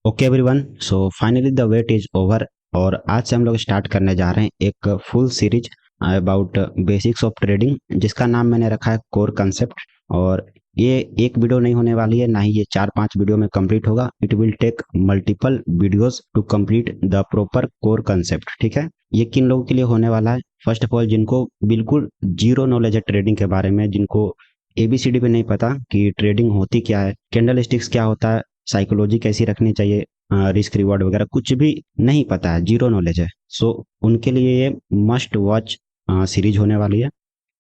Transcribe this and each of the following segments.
Okay everyone, so finally the wait is over. और आज से हम लोग स्टार्ट करने जा रहे हैं एक full series about basics of trading, जिसका नाम मैंने रखा है कोर कंसेप्ट। और ये एक वीडियो नहीं होने वाली है, ना ही ये 4-5 वीडियो में कंप्लीट होगा। It will take multiple videos to complete the proper core concept. ठीक है, ये किन लोगों के लिए होने वाला है? फर्स्ट ऑफ ऑल, जिनको बिल्कुल जीरो नॉलेज है ट्रेडिंग के बारे में, जिनको एबीसीडी भी नहीं पता कि ट्रेडिंग होती क्या है, कैंडल स्टिक्स क्या होता है, साइकोलॉजी कैसी रखनी चाहिए, रिस्क रिवॉर्ड वगैरह कुछ भी नहीं पता है, जीरो नॉलेज है। सो उनके लिए ये मस्ट वॉच सीरीज होने वाली है।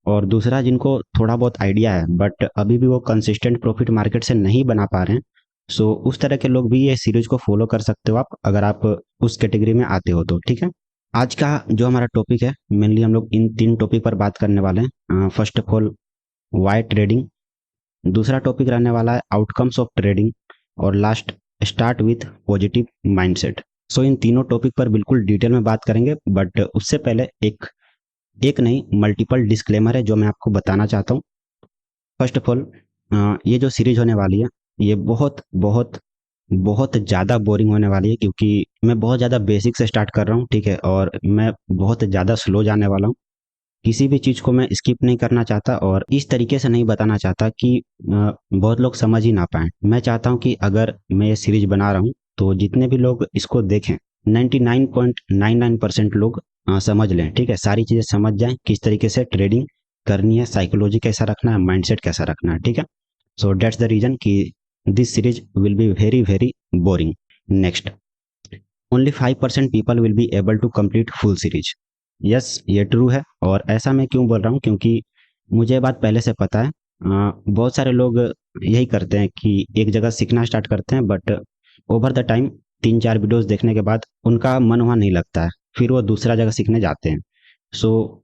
और दूसरा, जिनको थोड़ा बहुत आइडिया है बट अभी भी वो कंसिस्टेंट प्रॉफिट मार्केट से नहीं बना पा रहे हैं, सो उस तरह के लोग भी ये सीरीज को फॉलो कर सकते हो आप, अगर आप उस कैटेगरी में आते हो तो। ठीक है, आज का जो हमारा टॉपिक है, मेनली हम लोग इन 3 टॉपिक पर बात करने वाले हैं। First of all, why trading. दूसरा टॉपिक रहने वाला है आउटकम्स ऑफ ट्रेडिंग। और last, start with positive mindset. So इन तीनों टॉपिक पर बिल्कुल डिटेल में बात करेंगे, बट उससे पहले एक एक नहीं, मल्टीपल डिस्क्लेमर है जो मैं आपको बताना चाहता हूँ। फर्स्ट ऑफ ऑल, ये जो सीरीज होने वाली है, ये बहुत बहुत बहुत ज़्यादा बोरिंग होने वाली है, क्योंकि मैं बहुत ज़्यादा बेसिक से स्टार्ट कर रहा हूँ। ठीक है, और मैं बहुत ज़्यादा स्लो जाने वाला हूँ। किसी भी चीज़ को मैं स्किप नहीं करना चाहता और इस तरीके से नहीं बताना चाहता कि बहुत लोग समझ ही ना पाएँ। मैं चाहता हूँ कि अगर मैं ये सीरीज बना रहा हूँ तो जितने भी लोग इसको देखें, 99.99% लोग समझ लें। ठीक है, सारी चीज़ें समझ जाएँ, किस तरीके से ट्रेडिंग करनी है, साइकोलॉजी कैसा रखना है, माइंडसेट कैसा रखना है। ठीक है, सो दैट्स द रीज़न कि this series will be very very boring. Next, only 5% people will be able to complete full series. Yes, ये ट्रू है। और ऐसा मैं क्यों बोल रहा हूँ, क्योंकि मुझे ये बात पहले से पता है। बहुत सारे लोग यही करते हैं कि एक जगह सीखना स्टार्ट करते हैं, but over the time 3-4 videos देखने के बाद उनका मन वहाँ नहीं लगता है, फिर वो दूसरा जगह सीखने जाते हैं। सो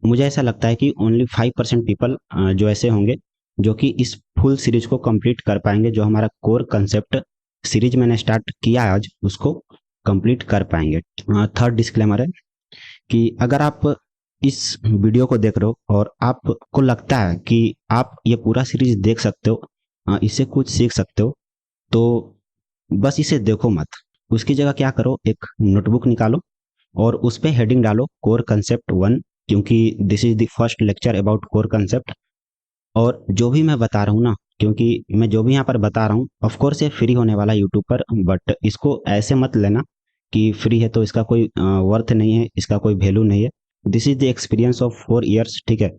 मुझे ऐसा लगता है कि ओनली 5% पीपल जो ऐसे होंगे जो कि इस फुल सीरीज को कंप्लीट कर पाएंगे, जो हमारा कोर कंसेप्ट सीरीज मैंने स्टार्ट किया है आज, उसको कंप्लीट कर पाएंगे। थर्ड डिस्क्लेमर है कि अगर आप इस वीडियो को देख रहे हो और आपको लगता है कि आप ये पूरा सीरीज देख सकते हो, इससे कुछ सीख सकते हो, तो बस इसे देखो मत। उसकी जगह क्या करो, एक नोटबुक निकालो और उस पे हेडिंग डालो कोर कंसेप्ट 1, क्योंकि this is the first lecture about core concept. और जो भी मैं बता रहा हूँ ना, क्योंकि मैं जो भी यहाँ पर बता रहा हूँ, ऑफ कोर्स ये फ्री होने वाला है यूट्यूब पर, बट इसको ऐसे मत लेना कि फ्री है तो इसका कोई वर्थ नहीं है, इसका कोई वैल्यू नहीं है। This is the experience of 4 years. ठीक है,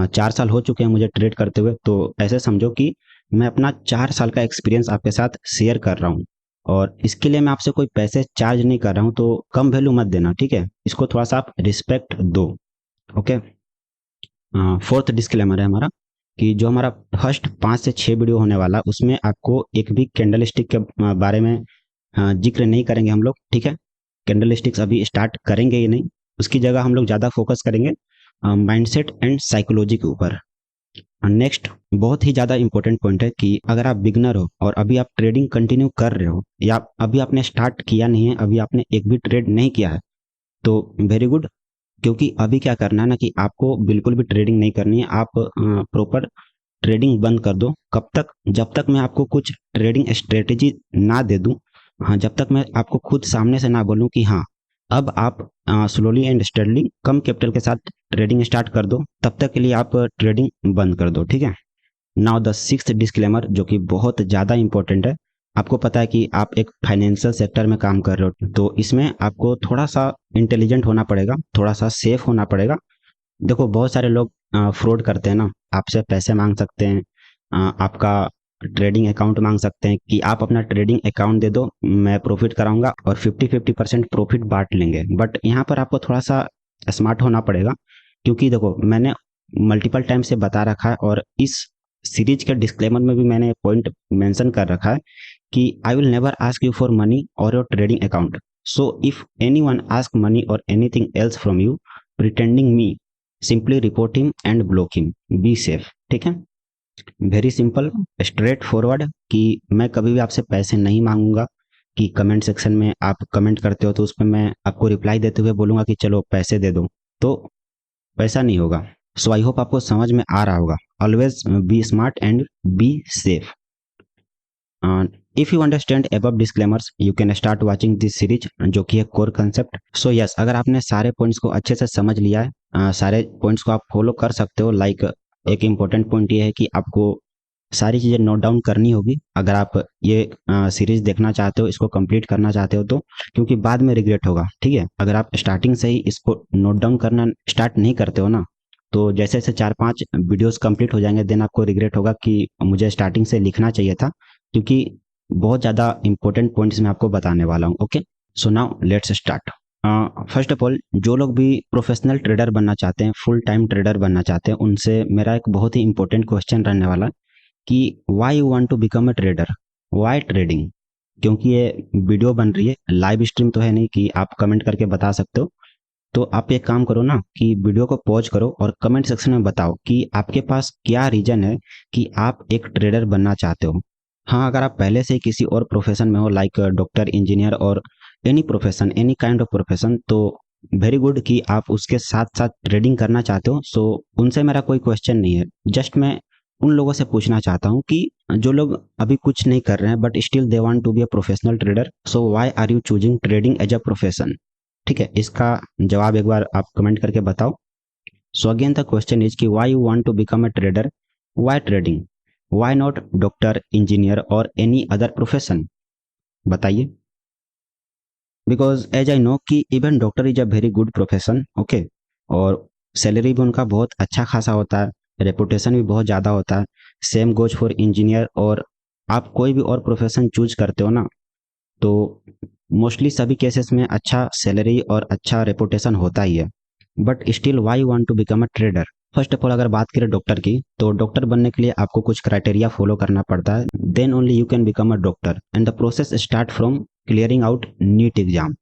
4 साल हो चुके हैं मुझे ट्रेड करते हुए, तो ऐसे समझो कि मैं अपना 4 साल का एक्सपीरियंस आपके साथ शेयर कर रहा हूँ। और इसके लिए मैं आपसे कोई पैसे चार्ज नहीं कर रहा हूँ, तो कम वैल्यू मत देना। ठीक है, इसको थोड़ा सा आप रिस्पेक्ट दो। ओके, फोर्थ डिस्क्लेमर है हमारा कि जो हमारा फर्स्ट 5 से 6 वीडियो होने वाला, उसमें आपको एक भी कैंडल स्टिक के बारे में जिक्र नहीं करेंगे हम लोग। ठीक है, कैंडल स्टिक्स अभी स्टार्ट करेंगे ही नहीं, उसकी जगह हम लोग ज़्यादा फोकस करेंगे माइंडसेट एंड साइकोलॉजी के ऊपर। नेक्स्ट, बहुत ही ज़्यादा इंपॉर्टेंट पॉइंट है कि अगर आप बिगनर हो और अभी आप ट्रेडिंग कंटिन्यू कर रहे हो, या अभी आपने स्टार्ट किया नहीं है, अभी आपने एक भी ट्रेड नहीं किया है, तो वेरी गुड। क्योंकि अभी क्या करना है ना, कि आपको बिल्कुल भी ट्रेडिंग नहीं करनी है। आप प्रॉपर ट्रेडिंग बंद कर दो। कब तक? जब तक मैं आपको कुछ ट्रेडिंग स्ट्रेटेजी ना दे दूं, हाँ, जब तक मैं आपको खुद सामने से ना बोलूं कि हाँ, अब आप slowly and steadily come capital के साथ ट्रेडिंग स्टार्ट कर दो, तब तक के लिए आप ट्रेडिंग बंद कर दो। ठीक है, नाउ द सिक्स्थ डिस्क्लेमर, जो कि बहुत ज़्यादा इंपॉर्टेंट है। आपको पता है कि आप एक फाइनेंशियल सेक्टर में काम कर रहे हो, तो इसमें आपको थोड़ा सा इंटेलिजेंट होना पड़ेगा, थोड़ा सा सेफ होना पड़ेगा। देखो, बहुत सारे लोग फ्रॉड करते हैं ना, आपसे पैसे मांग सकते हैं, आपका ट्रेडिंग अकाउंट मांग सकते हैं कि आप अपना ट्रेडिंग अकाउंट दे दो, मैं प्रॉफिट कराऊंगा, और 50-50% प्रॉफिट बांट लेंगे। बट यहाँ पर आपको थोड़ा सा स्मार्ट होना पड़ेगा, क्योंकि देखो, मैंने मल्टीपल टाइम से बता रखा है, और इस सीरीज के डिस्क्लेमर में भी मैंने पॉइंट मेंशन कर रखा है कि I will never ask you for money or your trading account. So if anyone ask money or anything else from you pretending me, simply report him and block him, be safe. ठीक है, very simple, straight forward, कि मैं कभी भी आपसे पैसे नहीं मांगूंगा कि कमेंट सेक्शन में आप कमेंट करते हो तो उस पर मैं आपको रिप्लाई देते हुए बोलूंगा कि चलो पैसे दे दो, तो वैसा नहीं होगा। सो आई होप आपको समझ में आ रहा होगा। Always be smart and be safe. If you understand above disclaimers you can start watching this series, जो कि है कोर कंसेप्ट। सो यस, अगर आपने सारे पॉइंट्स को अच्छे से समझ लिया है, सारे पॉइंट्स को आप फॉलो कर सकते हो। लाइक एक इम्पोर्टेंट पॉइंट ये है कि आपको सारी चीज़ें नोट डाउन करनी होगी अगर आप ये सीरीज देखना चाहते हो, इसको कंप्लीट करना चाहते हो तो, क्योंकि बाद में रिग्रेट होगा। ठीक है, अगर आप स्टार्टिंग से ही इसको नोट डाउन करना स्टार्ट नहीं करते हो ना, तो जैसे जैसे 4-5 वीडियोस कंप्लीट हो जाएंगे, देन आपको रिग्रेट होगा कि मुझे स्टार्टिंग से लिखना चाहिए था, क्योंकि बहुत ज़्यादा इंपॉर्टेंट पॉइंट्स मैं आपको बताने वाला हूँ। Okay, so now let's start. First of all, जो लोग भी प्रोफेशनल ट्रेडर बनना चाहते हैं, फुल टाइम ट्रेडर बनना चाहते हैं, उनसे मेरा एक बहुत ही इंपॉर्टेंट क्वेश्चन रहने वाला है कि why you want to become a trader, why trading. क्योंकि ये वीडियो बन रही है, लाइव स्ट्रीम तो है नहीं कि आप कमेंट करके बता सकते हो। तो आप एक काम करो ना कि वीडियो को पॉज करो और कमेंट सेक्शन में बताओ कि आपके पास क्या रीजन है कि आप एक ट्रेडर बनना चाहते हो। हाँ, अगर आप पहले से ही किसी और प्रोफेशन में हो, like doctor, engineer or any profession, any kind of profession, तो वेरी गुड कि आप उसके साथ साथ ट्रेडिंग करना चाहते हो। सो उनसे मेरा कोई क्वेश्चन नहीं है, जस्ट मैं उन लोगों से पूछना चाहता हूँ कि जो लोग अभी कुछ नहीं कर रहे हैं but still they want to be a professional trader, so why are you choosing trading as a profession. ठीक है, इसका जवाब एक बार आप कमेंट करके बताओ। So again the question is कि why you want to become a trader, why trading, why not doctor, engineer or any other profession, बताइए। बिकॉज एज आई नो कि even doctor is a very good profession, okay, और salary भी उनका बहुत अच्छा खासा होता है, रेपुटेशन भी बहुत ज़्यादा होता है। सेम गोज फॉर इंजीनियर, और आप कोई भी और प्रोफेशन चूज करते हो ना, तो मोस्टली सभी केसेस में अच्छा सैलरी और अच्छा रेपुटेशन होता ही है। But still why you want to become a trader. First of all, अगर बात करें डॉक्टर की, तो डॉक्टर बनने के लिए आपको कुछ क्राइटेरिया फॉलो करना पड़ता है, then only you can become a doctor, and the process start from clearing out NEET exam.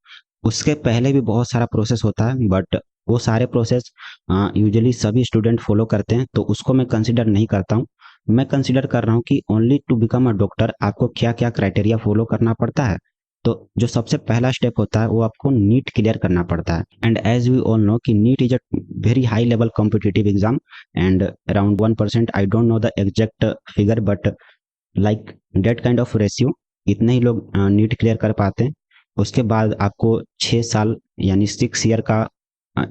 उसके पहले भी बहुत सारा प्रोसेस होता है, बट वो सारे प्रोसेस यूजुअली सभी स्टूडेंट फॉलो करते हैं, तो उसको मैं कंसिडर नहीं करता हूँ। मैं कंसिडर कर रहा हूँ कि only to become a doctor आपको क्या क्या क्राइटेरिया फॉलो करना पड़ता है। तो जो सबसे पहला स्टेप होता है वो आपको नीट क्लियर करना पड़ता है, and as we all know कि NEET is a very high level competitive exam, and around 1%, I don't know the exact figure, but like that kind of ratio, इतने ही लोग नीट क्लियर कर पाते हैं। उसके बाद आपको 6 साल यानी 6 ईयर का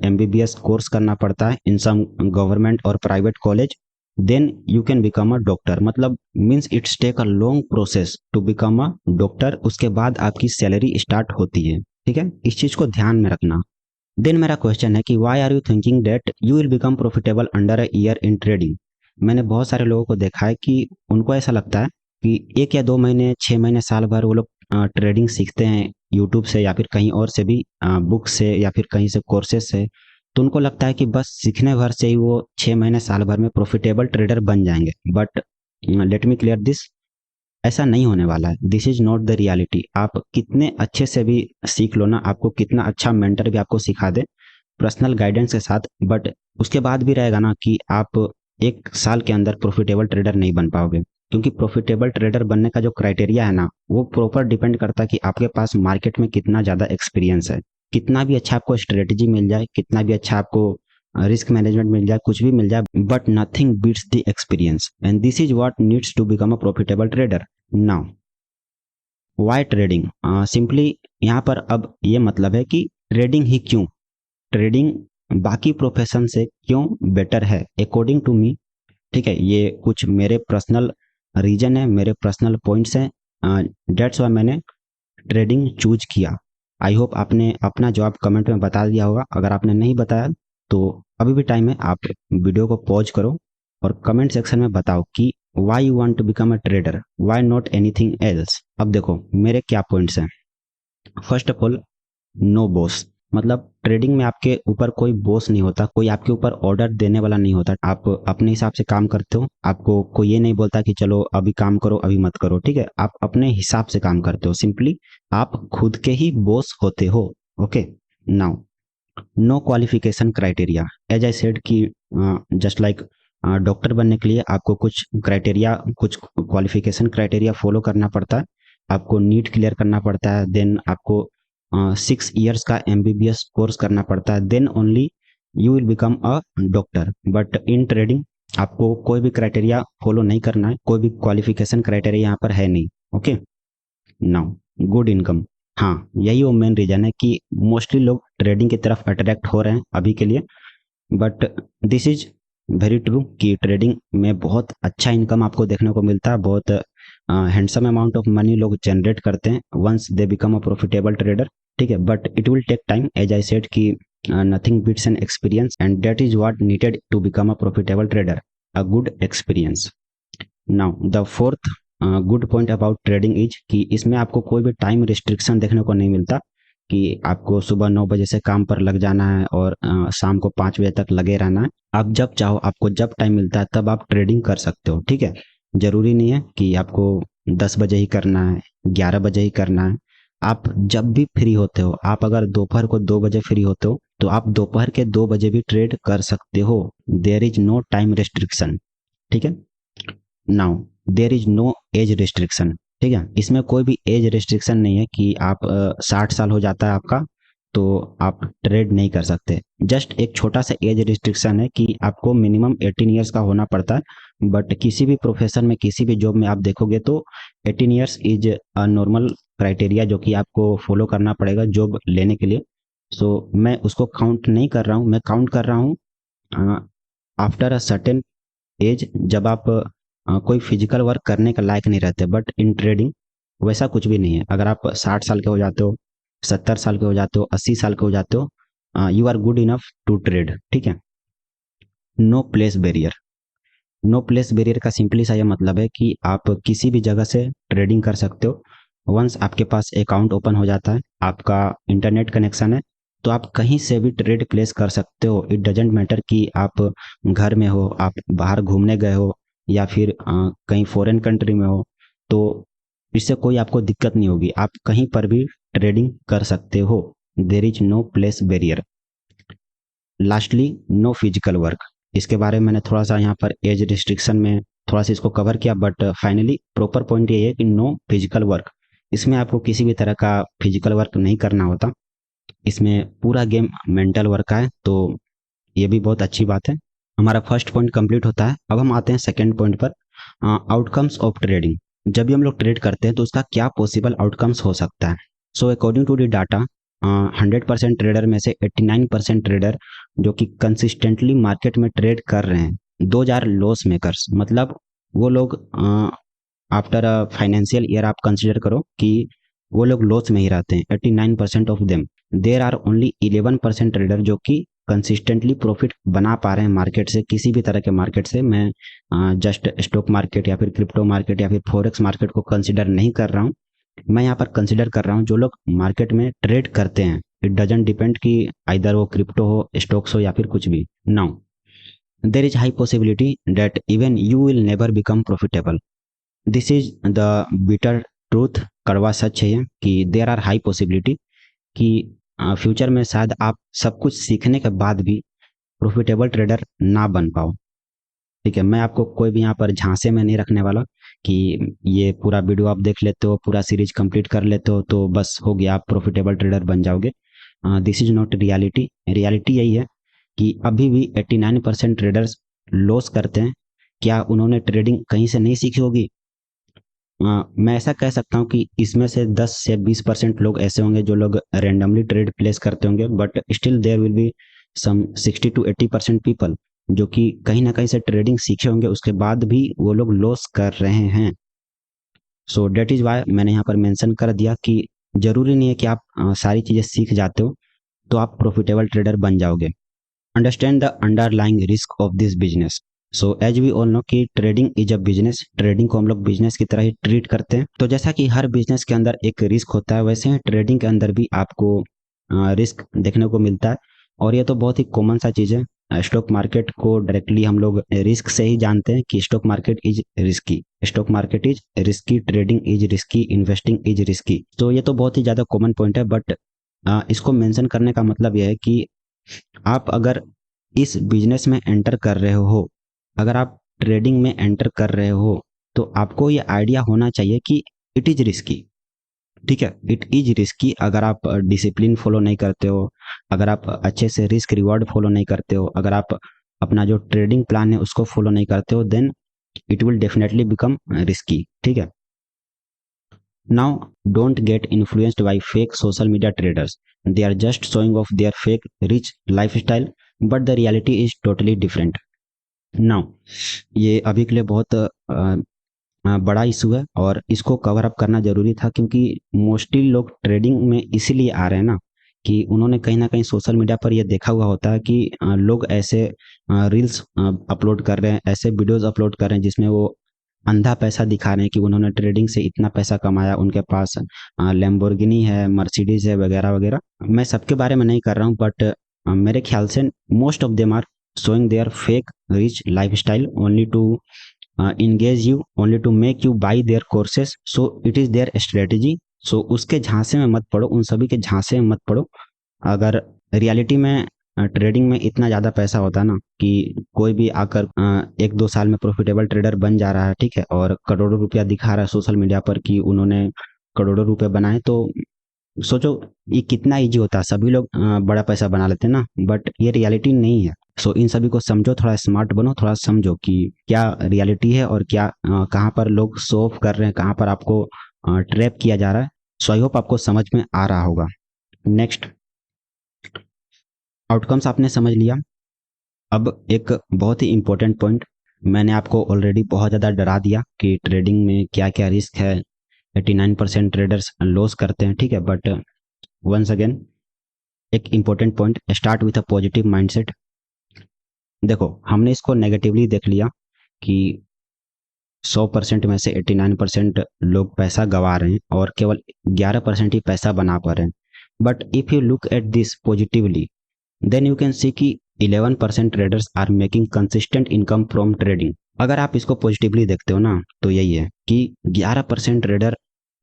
एमबीबीएस कोर्स करना पड़ता है इन सम गवर्नमेंट और private college, then you can become a doctor. मतलब means it's take a long process to become a doctor. उसके बाद आपकी सैलरी स्टार्ट होती है। ठीक है, इस चीज को ध्यान में रखना। देन मेरा क्वेश्चन है कि why are you thinking that you will become profitable under a year in trading. मैंने बहुत सारे लोगों को देखा है कि उनको ऐसा लगता है कि 1 या 2 महीने, 6 महीने, साल भर वो लोग ट्रेडिंग सीखते हैं यूट्यूब से या फिर कहीं और से भी, बुक से या फिर कहीं से कोर्सेज से। तो उनको लगता है कि बस सीखने भर से ही वो 6 महीने, साल भर में प्रॉफिटेबल ट्रेडर बन जाएंगे। But let me clear this, ऐसा नहीं होने वाला है। This is not the reality. आप कितने अच्छे से भी सीख लो ना, आपको कितना अच्छा मेंटर भी आपको सिखा दे पर्सनल गाइडेंस के साथ, बट उसके बाद भी रहेगा ना कि आप 1 साल के अंदर प्रॉफिटेबल ट्रेडर नहीं बन पाओगे। क्योंकि प्रॉफिटेबल ट्रेडर बनने का जो क्राइटेरिया है ना, वो प्रॉपर डिपेंड करता है कि आपके पास मार्केट में कितना ज़्यादा एक्सपीरियंस है। कितना भी अच्छा आपको स्ट्रेटेजी मिल जाए, कितना भी अच्छा आपको रिस्क मैनेजमेंट मिल जाए, कुछ भी मिल जाए, but nothing beats the experience, and this is what needs to become a profitable trader. Now why trading, simply यहाँ पर अब ये मतलब है कि ट्रेडिंग ही क्यों, ट्रेडिंग बाकी प्रोफेशन से क्यों बेटर है अकॉर्डिंग टू मी। ठीक है, ये कुछ मेरे पर्सनल रीजन है, मेरे पर्सनल पॉइंट्स हैं, डेट्स वाई मैंने ट्रेडिंग चूज किया। आई होप आपने अपना जवाब कमेंट में बता दिया होगा। अगर आपने नहीं बताया तो अभी भी टाइम है, आप वीडियो को पॉज करो और कमेंट सेक्शन में बताओ कि why you want to become a trader, why not anything else. अब देखो मेरे क्या पॉइंट्स हैं। First of all, no boss. मतलब ट्रेडिंग में आपके ऊपर कोई बॉस नहीं होता, कोई आपके ऊपर ऑर्डर देने वाला नहीं होता। आप अपने हिसाब से काम करते हो, आपको कोई ये नहीं बोलता कि चलो अभी काम करो, अभी मत करो। ठीक है, आप अपने हिसाब से काम करते हो, सिंपली आप खुद के ही बॉस होते हो। Okay, now no qualification criteria. As I said कि जस्ट लाइक डॉक्टर बनने के लिए आपको कुछ क्राइटेरिया, कुछ क्वालिफिकेशन क्राइटेरिया फॉलो करना पड़ता है। आपको नीट क्लियर करना पड़ता है, देन आपको 6 ईयर्स का एमबीबीएस कोर्स करना पड़ता है, then only you will become a doctor. But in trading आपको कोई भी क्राइटेरिया फॉलो नहीं करना है, कोई भी क्वालिफिकेशन क्राइटेरिया यहाँ पर है नहीं। ओके, नाउ गुड इनकम, हाँ यही वो मेन रीजन है कि मोस्टली लोग ट्रेडिंग की तरफ अट्रैक्ट हो रहे हैं अभी के लिए। But this is very true कि ट्रेडिंग में बहुत अच्छा इनकम आपको देखने को मिलता है, बहुत हैंडसम अमाउंट ऑफ मनी लोग जनरेट करते हैं once they become a profitable trader. ठीक है, but it will take time as I said कि nothing beats an experience and that is what needed to become a profitable trader, a good experience. Now the fourth good point about trading is कि इसमें आपको कोई भी time restriction देखने को नहीं मिलता कि आपको सुबह 9 बजे से काम पर लग जाना है और शाम को 5 बजे तक लगे रहना है। आप जब चाहो, आपको जब टाइम मिलता है तब आप ट्रेडिंग कर सकते हो। ठीक है, जरूरी नहीं है कि आपको 10 बजे ही करना है, 11 बजे ही करना है। आप जब भी फ्री होते हो, आप अगर दोपहर को 2 बजे फ्री होते हो तो आप दोपहर के 2 बजे भी ट्रेड कर सकते हो। There is no time restriction. ठीक है, now there is no age restriction. ठीक है, इसमें कोई भी एज रिस्ट्रिक्शन नहीं है कि आप 60 साल हो जाता है आपका तो आप ट्रेड नहीं कर सकते। जस्ट एक छोटा सा एज रिस्ट्रिक्शन है कि आपको मिनिमम 18 ईयर्स का होना पड़ता है। बट किसी भी प्रोफेशन में, किसी भी जॉब में आप देखोगे तो 18 years is a normal criteria जो कि आपको फॉलो करना पड़ेगा जॉब लेने के लिए। सो मैं उसको काउंट नहीं कर रहा हूँ, मैं काउंट कर रहा हूँ आफ्टर अ सर्टेन एज, जब आप कोई फिजिकल वर्क करने का लायक नहीं रहते। बट इन ट्रेडिंग वैसा कुछ भी नहीं है। अगर आप 60 साल के हो जाते हो, 70 साल के हो जाते हो, 80 साल के हो जाते हो, you are good enough to trade. ठीक है, no place barrier. No place barrier का सिंपली सा यह मतलब है कि आप किसी भी जगह से ट्रेडिंग कर सकते हो। वंस आपके पास अकाउंट ओपन हो जाता है, आपका इंटरनेट कनेक्शन है, तो आप कहीं से भी ट्रेड प्लेस कर सकते हो। इट डजेंट मैटर कि आप घर में हो, आप बाहर घूमने गए हो, या फिर कहीं फॉरेन कंट्री में हो, तो इससे कोई आपको दिक्कत नहीं होगी। आप कहीं पर भी ट्रेडिंग कर सकते हो। There is no place barrier. Lastly no physical work. इसके बारे में मैंने थोड़ा सा यहाँ पर एज रिस्ट्रिक्शन में थोड़ा सा इसको कवर किया, बट फाइनली प्रॉपर पॉइंट ये है कि नो फिजिकल वर्क। इसमें आपको किसी भी तरह का फिजिकल वर्क नहीं करना होता। इसमें पूरा गेम मेंटल वर्क का है, तो ये भी बहुत अच्छी बात है। हमारा फर्स्ट पॉइंट कंप्लीट होता है। अब हम आते हैं सेकेंड पॉइंट पर, आउटकम्स ऑफ ट्रेडिंग। जब भी हम लोग ट्रेड करते हैं तो उसका क्या पॉसिबल आउटकम्स हो सकता है। So according to the data, 100% trader में से 89% ट्रेडर जो कि कंसिस्टेंटली मार्केट में ट्रेड कर रहे हैं, दो आर लॉस मेकर्स। मतलब वो लोग आफ्टर अ फाइनेंशियल ईयर आप कंसिडर करो कि वो लोग लॉस में ही रहते हैं। 89% of them. There are only 11% trader जो कि कंसिस्टेंटली प्रॉफिट बना पा रहे हैं मार्केट से, किसी भी तरह के मार्केट से। मैं जस्ट स्टॉक मार्केट या फिर क्रिप्टो मार्केट या फिर फॉरेक्स मार्केट को कंसिडर नहीं कर रहा हूँ। मैं यहाँ पर कंसिडर कर रहा हूँ जो लोग मार्केट में ट्रेड करते हैं। इट डजेंट डिपेंड कि आइदर वो क्रिप्टो हो, स्टॉक्स हो या फिर कुछ भी। Now there is high possibility that even you will never become profitable. This is the bitter truth. कड़वा सच है ये कि देर आर हाई पॉसिबिलिटी कि फ्यूचर में शायद आप सब कुछ सीखने के बाद भी प्रॉफिटेबल ट्रेडर ना बन पाओ। ठीक है, मैं आपको कोई भी यहाँ पर झांसे में नहीं रखने वाला कि ये पूरा वीडियो आप देख लेते हो, पूरा सीरीज कंप्लीट कर लेते हो तो बस हो गया, आप प्रॉफिटेबल ट्रेडर बन जाओगे। This is not reality. Reality यही है कि अभी भी 89% ट्रेडर्स लॉस करते हैं। क्या उन्होंने ट्रेडिंग कहीं से नहीं सीखी होगी? मैं ऐसा कह सकता हूँ कि इसमें से 10 से 20% लोग ऐसे होंगे जो लोग रैंडमली ट्रेड प्लेस करते होंगे, but still there will be some 60 to 80% people जो कि कहीं ना कहीं से ट्रेडिंग सीखे होंगे, उसके बाद भी वो लोग लॉस कर रहे हैं। सो डेट इज वाई मैंने यहाँ पर मेंशन कर दिया कि जरूरी नहीं है कि आप सारी चीज़ें सीख जाते हो तो आप प्रॉफिटेबल ट्रेडर बन जाओगे। Understand the underlying risk of this business. So as we all know कि trading is a business. Trading को हम लोग बिजनेस की तरह ही ट्रीट करते हैं। तो जैसा कि हर बिजनेस के अंदर एक रिस्क होता है, वैसे ही ट्रेडिंग के अंदर भी आपको रिस्क देखने को मिलता है। और ये तो बहुत ही कॉमन सा चीज़ है। स्टॉक मार्केट को डायरेक्टली हम लोग रिस्क से ही जानते हैं कि stock market is risky, stock market is risky, trading is risky, investing is risky. तो ये तो बहुत ही ज़्यादा कॉमन पॉइंट है, बट इसको मेंशन करने का मतलब यह है कि आप अगर इस बिजनेस में एंटर कर रहे हो, अगर आप ट्रेडिंग में एंटर कर रहे हो, तो आपको ये आइडिया होना चाहिए कि इट इज रिस्की। ठीक है, इट इज रिस्की। अगर आप डिसिप्लिन फॉलो नहीं करते हो, अगर आप अच्छे से रिस्क रिवॉर्ड फॉलो नहीं करते हो, अगर आप अपना जो ट्रेडिंग प्लान है उसको फॉलो नहीं करते हो, then it will definitely become risky. ठीक है, Now, don't get influenced by fake social media traders. They are just showing off their fake rich lifestyle, but the reality is totally different. Now, ये अभी के लिए बहुत बड़ा issue है और इसको कवर अप करना जरूरी था, क्योंकि मोस्टली लोग ट्रेडिंग में इसीलिए आ रहे हैं ना कि उन्होंने कहीं ना कहीं सोशल मीडिया पर ये देखा हुआ होता है कि लोग ऐसे रील्स अपलोड कर रहे हैं, ऐसे वीडियोस अपलोड कर रहे हैं जिसमें वो अंधा पैसा दिखा रहे हैं कि उन्होंने ट्रेडिंग से इतना पैसा कमाया, उनके पास लैम्बोर्गिनी है, मर्सिडीज है, वगैरह वगैरह। मैं सबके बारे में नहीं कर रहा हूँ, बट मेरे ख्याल से most of them are showing their fake rich lifestyle only to engage you, only to make you buy their courses, so it is their strategy. So उसके झांसे में मत पड़ो, उन सभी के झांसे में मत पड़ो। अगर रियलिटी में ट्रेडिंग में इतना ज़्यादा पैसा होता ना कि कोई भी आकर 1-2 साल में प्रॉफिटेबल ट्रेडर बन जा रहा है, ठीक है, और करोड़ों रुपया दिखा रहा है सोशल मीडिया पर कि उन्होंने करोड़ों रुपए बनाए, तो सोचो ये कितना इजी होता है, सभी लोग बड़ा पैसा बना लेते हैं ना, बट ये रियलिटी नहीं है। सो इन सभी को समझो, थोड़ा स्मार्ट बनो, थोड़ा समझो कि क्या रियलिटी है और क्या कहाँ पर लोग शो ऑफ कर रहे हैं, कहाँ पर आपको ट्रैप किया जा रहा है। सो आई होप आपको समझ में आ रहा होगा। नेक्स्ट, आउटकम्स आपने समझ लिया। अब एक बहुत ही इंपॉर्टेंट पॉइंट, मैंने आपको ऑलरेडी बहुत ज़्यादा डरा दिया कि ट्रेडिंग में क्या क्या रिस्क है, 89% ट्रेडर्स लॉस करते हैं, ठीक है, बट वंस अगेन एक important point, start with a positive mindset. देखो, हमने इसको नेगेटिवली देख लिया कि 100% में से 89% लोग पैसा गंवा रहे हैं और केवल 11% ही पैसा बना पा रहे हैं। But if you look at this positively, then you can see कि 11% traders are making consistent income from trading. अगर आप इसको पॉजिटिवली देखते हो ना, तो यही है कि 11% ट्रेडर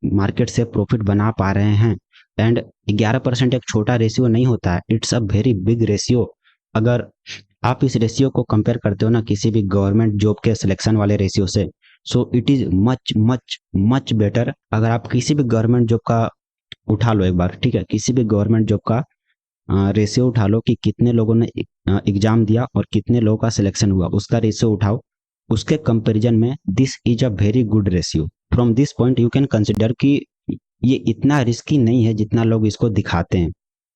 मार्केट से प्रॉफिट बना पा रहे हैं, एंड 11% एक छोटा रेशियो नहीं होता है, it's a very big ratio. अगर आप इस रेशियो को कंपेयर करते हो ना किसी भी गवर्नमेंट जॉब के सिलेक्शन वाले रेशियो से, so it is much much much better. अगर आप किसी भी गवर्नमेंट जॉब का उठा लो एक बार, ठीक है, किसी भी गवर्नमेंट जॉब का रेशियो उठा लो कि कितने लोगों ने एग्जाम दिया और कितने लोगों का सिलेक्शन हुआ, उसका रेशियो उठाओ, उसके कंपैरिजन में this is a very good ratio. From this point you can consider कि ये इतना रिस्की नहीं है जितना लोग इसको दिखाते हैं,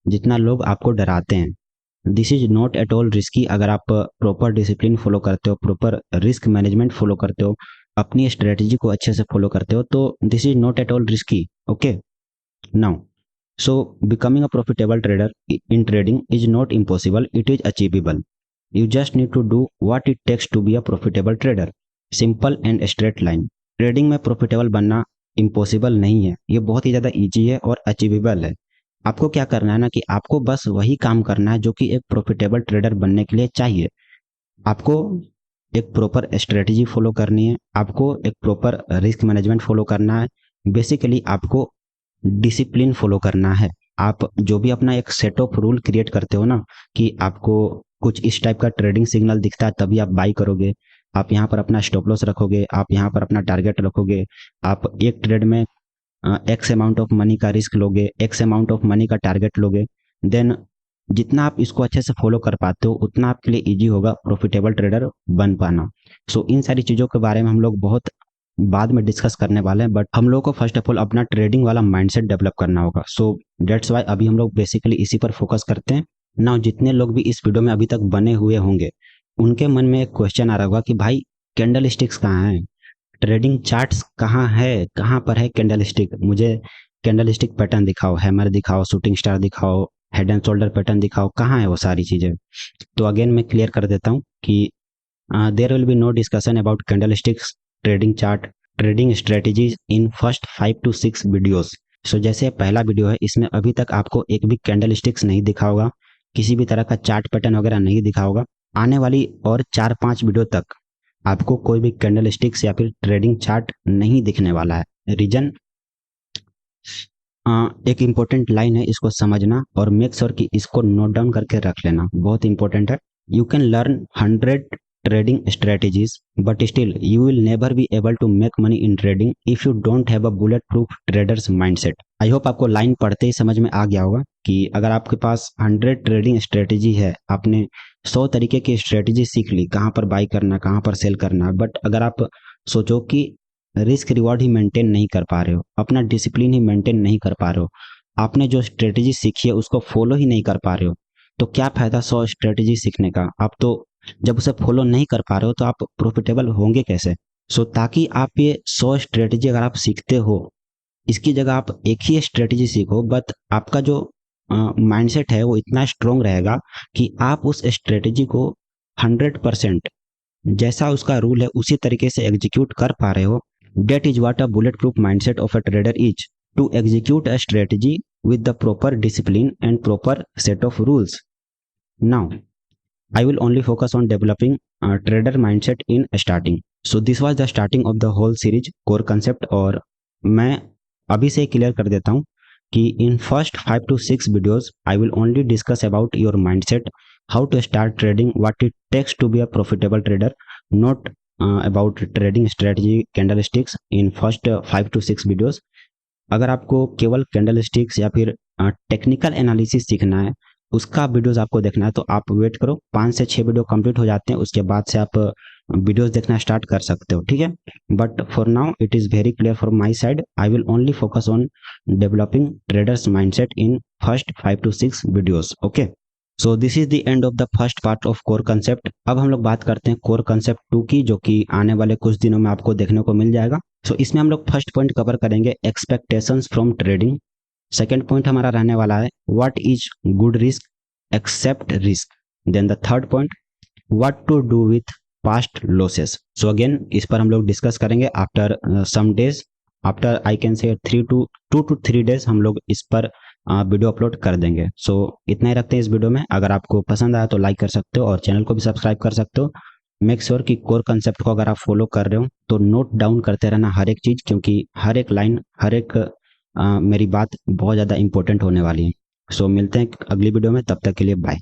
जितना लोग आपको डराते हैं। This is not at all risky. अगर आप प्रॉपर डिसिप्लिन फॉलो करते हो, प्रॉपर रिस्क मैनेजमेंट फॉलो करते हो, अपनी स्ट्रेटजी को अच्छे से फॉलो करते हो, तो this is not at all risky. Okay, now, so becoming a profitable trader in trading is not impossible, it is achievable. You just need to do what it takes to be a profitable trader. Simple and straight line. Trading में profitable बनना impossible नहीं है, ये बहुत ही ज़्यादा easy है और achievable है। आपको क्या करना है ना कि आपको बस वही काम करना है जो कि एक प्रॉफिटेबल ट्रेडर बनने के लिए चाहिए। आपको एक प्रॉपर स्ट्रेटजी फॉलो करनी है, आपको एक प्रॉपर रिस्क मैनेजमेंट फॉलो करना है, बेसिकली आपको डिसिप्लिन फॉलो करना है। आप जो भी अपना एक सेट ऑफ रूल क्रिएट करते हो ना कि आपको कुछ इस टाइप का ट्रेडिंग सिग्नल दिखता है तभी आप बाई करोगे, आप यहाँ पर अपना स्टॉप लॉस रखोगे, आप यहाँ पर अपना टारगेट रखोगे, आप एक ट्रेड में एक्स अमाउंट ऑफ मनी का रिस्क लोगे, एक्स अमाउंट ऑफ मनी का टारगेट लोगे, देन जितना आप इसको अच्छे से फॉलो कर पाते हो उतना आपके लिए इजी होगा प्रॉफिटेबल ट्रेडर बन पाना। सो इन सारी चीज़ों के बारे में हम लोग बहुत बाद में डिस्कस करने वाले हैं, बट हम लोग को फर्स्ट ऑफ ऑल अपना ट्रेडिंग वाला माइंडसेट डेवलप करना होगा। सो डेट्स वाई अभी हम लोग बेसिकली इसी पर फोकस करते हैं। नाउ, जितने लोग भी इस वीडियो में अभी तक बने हुए होंगे उनके मन में एक क्वेश्चन आ रहा होगा कि भाई कैंडल स्टिक्स कहाँ है, ट्रेडिंग चार्ट्स कहाँ है, कहाँ पर है कैंडल स्टिक, मुझे कैंडल स्टिक पैटर्न दिखाओ, हैमर दिखाओ, शूटिंग स्टार दिखाओ, हेड एंड शोल्डर पैटर्न दिखाओ, कहाँ है वो सारी चीज़ें। तो अगेन मैं क्लियर कर देता हूँ कि there will be no discussion about candle sticks, trading chart, trading strategies in first 5 to 6 videos. So जैसे पहला वीडियो है, इसमें अभी तक आपको एक भी कैंडल स्टिक्स नहीं दिखा होगा, किसी भी तरह का चार्ट पैटर्न वगैरह नहीं दिखा होगा। आने वाली और 4-5 वीडियो तक आपको कोई भी कैंडल स्टिक्स या फिर ट्रेडिंग चार्ट नहीं दिखने वाला है। रीजन, एक इम्पोर्टेंट लाइन है, इसको समझना और मेक श्योर कि इसको नोट डाउन करके रख लेना, बहुत इंपॉर्टेंट है। You can learn 100 trading strategies, but still you will never be able to make money in trading if you don't have a bulletproof traders mindset. I hope आपको line पढ़ते ही समझ में आ गया होगा कि अगर आपके पास 100 ट्रेडिंग स्ट्रेटेजी है, आपने 100 तरीके की स्ट्रेटेजी सीख ली, कहाँ पर बाई करना, कहाँ पर सेल करना, बट अगर आप सोचो कि रिस्क रिवॉर्ड ही मेंटेन नहीं कर पा रहे हो, अपना डिसिप्लिन ही मेंटेन नहीं कर पा रहे हो, आपने जो स्ट्रेटेजी सीखी है उसको फॉलो ही नहीं कर पा रहे हो, तो क्या फायदा 100 स्ट्रेटेजी सीखने का। आप तो जब उसे फॉलो नहीं कर पा रहे हो तो आप प्रॉफिटेबल होंगे कैसे। सो ताकि आप ये 100 स्ट्रेटेजी अगर आप सीखते हो, इसकी जगह आप एक ही स्ट्रेटेजी सीखो, बट आपका जो माइंडसेट है वो इतना स्ट्रोंग रहेगा कि आप उस स्ट्रेटेजी को 100% जैसा उसका रूल है उसी तरीके से एग्जीक्यूट कर पा रहे हो। That is what a bullet proof mindset of a trader is, to execute a strategy with the proper discipline and proper set of rules. Now, I will only focus on developing a trader mindset in starting. So this was the starting of the whole series core concept, और मैं अभी से clear कर देता हूँ कि in first 5 to 6 videos I will only discuss about your mindset, how to start trading, what it takes to be a profitable trader, not about trading strategy candlesticks in first 5 to 6 videos. अगर आपको केवल candle sticks या फिर technical analysis सीखना है, उसका videos आपको देखना है, तो आप वेट करो, 5 से 6 वीडियो कंप्लीट हो जाते हैं, उसके बाद से आप वीडियोस देखना स्टार्ट कर सकते हो, ठीक है। But for now it is very clear from my side, I will only focus on developing traders mindset in first 5 to 6 videos, okay. So this is the end of the first part of core concept. अब हम लोग बात करते हैं core concept 2 की, जो कि आने वाले कुछ दिनों में आपको देखने को मिल जाएगा। सो इसमें हम लोग फर्स्ट पॉइंट कवर करेंगे expectations from trading. Second point हमारा रहने वाला है what is good risk, accept risk. Then the third point what to do with past losses. So again इस पर हम लोग डिस्कस करेंगे after some days, after I can say 2 to 3 days हम लोग इस पर वीडियो अपलोड कर देंगे। सो इतना ही रखते हैं इस वीडियो में। अगर आपको पसंद आया तो लाइक कर सकते हो और चैनल को भी सब्सक्राइब कर सकते हो। मेक श्योर कि कोर कंसेप्ट को अगर आप फॉलो कर रहे हो तो नोट डाउन करते रहना हर एक चीज़, क्योंकि हर एक लाइन, हर एक मेरी बात बहुत ज़्यादा इंपॉर्टेंट होने वाली है। सो मिलते हैं अगली वीडियो में, तब तक के लिए बाय।